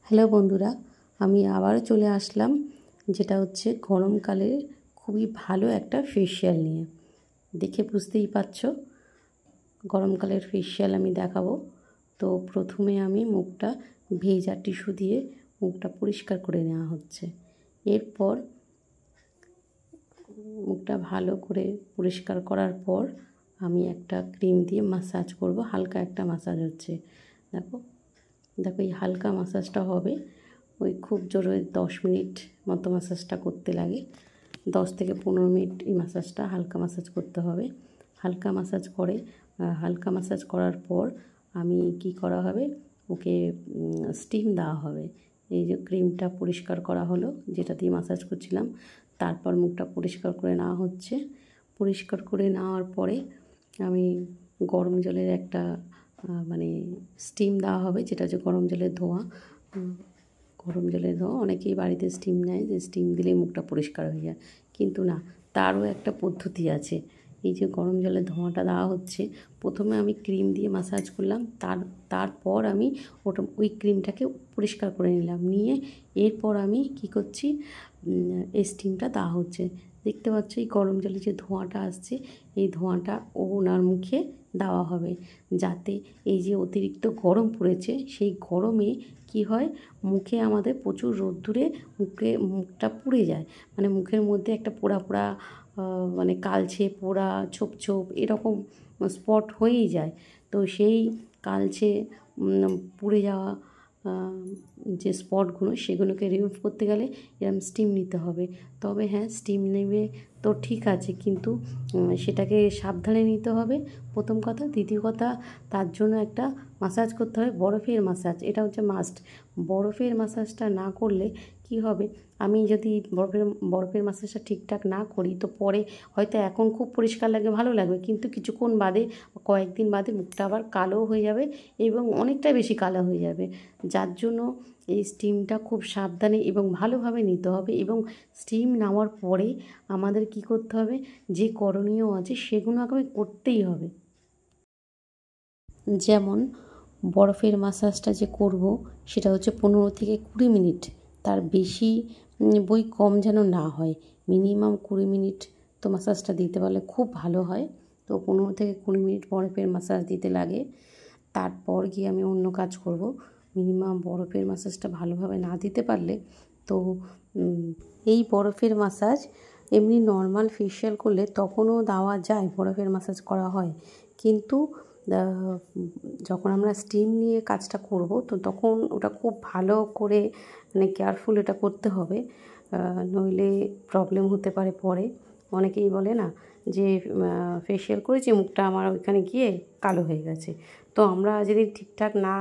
Hello বন্ধুরা, আমি আবারও চলে আসলাম, যেটা হচ্ছে গরমকালে খুবই ভালো একটা ফেসিয়াল নিয়ে। দেখে বুঝতেই পারছো গরমকালের ফেসিয়াল আমি দেখাবো। তো প্রথমে আমি মুখটা ভেজা টিস্যু দিয়ে মুখটা পরিষ্কার করে নেওয়া হচ্ছে। এরপর মুখটা ভালো করে পরিষ্কার করার পর আমি একটা ক্রিম দিয়ে মাসাজ করব। হালকা একটা মাসাজ হচ্ছে, দেখো এই হালকা মাসাজটা হবে। ওই খুব জোরে 10 মিনিট মতো মাসাজটা করতে লাগে। 10 থেকে 15 মিনিট এই মাসাজটা হালকা মাসাজ করতে হবে। হালকা মাসাজ করার পর আমি কি করা হবে, ওকে স্টিম দেওয়া হবে। এই যে ক্রিমটা পরিষ্কার করা হলো, যেটা দিয়ে মাসাজ করছিলাম, তারপর মুখটা পরিষ্কার করে নেওয়া হচ্ছে। পরিষ্কার করে নেওয়ার পরে আমি গরম জলের একটা স্টিম দেওয়া হবে, যেটা হচ্ছে গরম জলের ধোঁয়া। অনেকেই বাড়িতে স্টিম নেয়, যে স্টিম দিলেই মুখটা পরিষ্কার হয়ে যায়, কিন্তু না, তারও একটা পদ্ধতি আছে। এই যে গরম জলের ধোঁয়াটা দেওয়া হচ্ছে, প্রথমে আমি ক্রিম দিয়ে মাসাজ করলাম, তারপর আমি ওই ক্রিমটাকে পরিষ্কার করে নিয়ে এরপর আমি কি করছি, এই স্টিমটা দেওয়া হচ্ছে। দেখতে পাচ্ছ এই গরম জলে যে ধোঁয়াটা আসছে, এই ধোঁয়াটা ওনার মুখে দেওয়া হবে, যাতে এই যে অতিরিক্ত গরম পড়েছে, সেই গরমে কি হয়, মুখে আমাদের প্রচুর রোদ্দুরে মুখটা পুড়ে যায়। মুখের মধ্যে একটা পোড়া কালচে পোড়া ছোপ এরকম স্পট হয়েই যায়। তো সেই কালচে পুড়ে যাওয়া যে স্পটগুলো, সেগুলোকে রিমুভ করতে গেলে এরকম স্টিম নিতে হবে। তবে হ্যাঁ, স্টিম নেবে তো ঠিক আছে, কিন্তু সেটাকে সাবধানে নিতে হবে, প্রথম কথা। দ্বিতীয় কথা, তার জন্য একটা মাসাজ করতে হবে, বরফের মাসাজ। এটা হচ্ছে মাস্ট। বরফের মাসাজটা না করলে কি হবে, আমি যদি বরফের মাসাজটা ঠিকঠাক না করি, তো পরে হয়তো এখন খুব পরিষ্কার লাগে, ভালো লাগবে, কিন্তু কিছুক্ষণ বাদে, কয়েকদিন বাদে মুখটা আবার কালো হয়ে যাবে, এবং অনেকটা বেশি কালো হয়ে যাবে। যার জন্য এই স্টিমটা খুব সাবধানে এবং ভালোভাবে নিতে হবে। এবং স্টিম নেওয়ার পরে আমাদের কি করতে হবে, যে করণীয় আছে সেগুলো আগে করতেই হবে। যেমন বরফের মাসাজটা যে করব, সেটা হচ্ছে 15 থেকে 20 মিনিট, তার বেশি কম যেন না হয়। মিনিমাম 20 মিনিট তো মাসাজটা দিতে পারলে খুব ভালো হয়। তো 15 থেকে 20 মিনিট বরফের মাসাজ দিতে লাগে। তারপর গিয়ে আমি অন্য কাজ করব। মিনিমাম বরফের মাসাজটা ভালোভাবে না দিতে পারলে, তো এই বরফের মাসাজ এমনি নর্মাল ফেসিয়াল করলে তখনও দেওয়া যায়, বরফের মাসাজ করা হয়, কিন্তু যখন আমরা স্টিম নিয়ে কাজটা করব, তো তখন ওটা খুব ভালো করে কেয়ারফুল এটা করতে হবে, নইলে প্রবলেম হতে পারে পরে। অনেকেই বলে না যে ফেসিয়াল করেছি, মুখটা আমার ওইখানে গিয়ে কালো হয়ে গেছে। তো আমরা যদি ঠিকঠাক না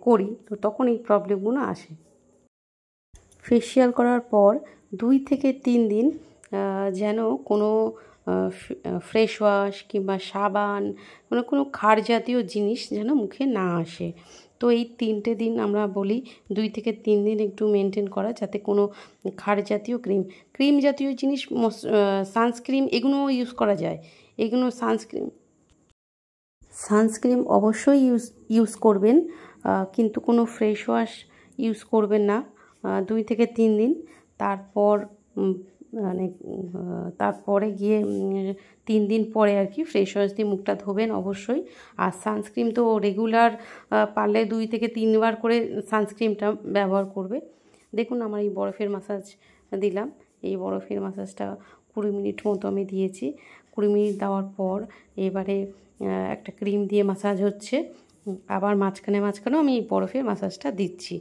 করি, তো তখন এই প্রবলেমগুলো আসে। ফেসিয়াল করার পর 2 থেকে 3 দিন যেন কোনো ফ্রেশ ওয়াশ কিংবা সাবান, কোনো ক্ষার জাতীয় জিনিস যেন মুখে না আসে। তো এই 3টে দিন আমরা বলি, 2 থেকে 3 দিন একটু মেনটেন করা, যাতে কোনো ক্ষার জাতীয় ক্রিম জাতীয় জিনিস, সানস্ক্রিন, এগুলোও ইউজ করা যায়। এগুলো সানস্ক্রিন অবশ্যই ইউজ করবেন, কিন্তু কোনো ফ্রেশ ওয়াশ ইউজ করবেন না 2 থেকে 3 দিন। তারপরে গিয়ে 3 দিন পরে আর কি ফ্রেশ ওয়াশ দিয়ে মুখটা ধোবেন অবশ্যই। আর সানস্ক্রিন তো রেগুলার পারলে 2 থেকে 3 বার করে সানস্ক্রিনটা ব্যবহার করবে। দেখুন আমার এই বরফের মাসাজ দিলাম, এই বরফের মাসাজটা 20 মিনিট মতো আমি দিয়েছি। 20 মিনিট দেওয়ার পর এবারে একটা ক্রিম দিয়ে মাসাজ হচ্ছে, আবার মাঝখানেও আমি এই বরফের মাসাজটা দিচ্ছি।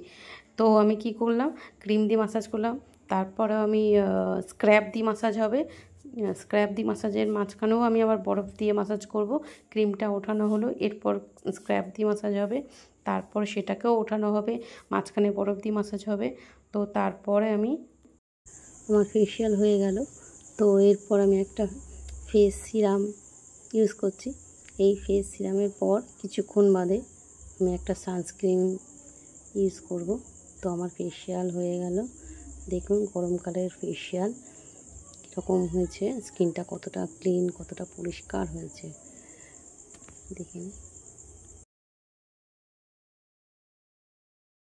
তো আমি কি করলাম, ক্রিম দিয়ে মাসাজ করলাম, তারপরে আমি স্ক্র্যাব দিয়ে মাসাজ হবে, স্ক্র্যাব দিয়ে মাসাজের মাঝখানেও আমি আবার বরফ দিয়ে মাসাজ করব। ক্রিমটা ওঠানো হলো, এরপর স্ক্র্যাব দিয়ে মাসাজ হবে, তারপর সেটাকেও ওঠানো হবে, মাঝখানে বরফ দিয়ে মাসাজ হবে। তো তারপরে আমার ফেসিয়াল হয়ে গেল। তো এরপর আমি একটা ফেস সিরাম ইউজ করছি। এই ফেস সিরামের পর কিছুক্ষণ বাদে আমি একটা সানস্ক্রিন ইউজ করব। তো আমার ফেসিয়াল হয়ে গেল। দেখুন গরমকালের ফেসিয়াল কীরকম হয়েছে, স্কিনটা কতটা ক্লিন, কতটা পরিষ্কার হয়েছে, দেখে নিন।